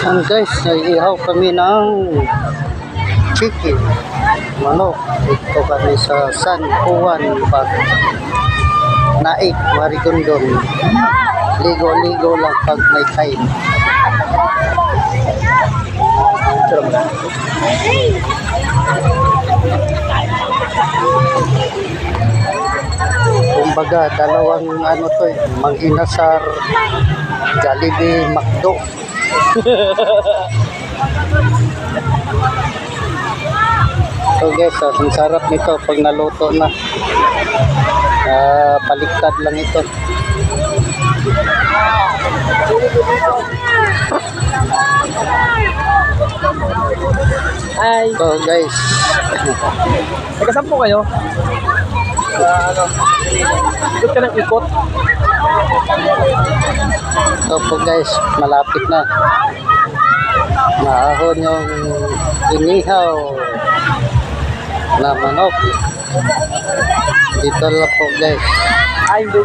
Yan guys, nag-ihaw kami ng chicken, manok. Dito kami sa San Juan, Naik, Marigondon. Ligo-ligo lang pag may time. Kumbaga, dalawang ano to eh, Mang Inasar, Jollibee, McDo. So guys, ang sarap nito pag naluto na. Paliktad lang ito. Ay, So guys, nagkasampo kayo? Ikot ka ng ikot. so po guys, malapit na. Maahon yung inihaw na manok. Dito lang po guys. Ay,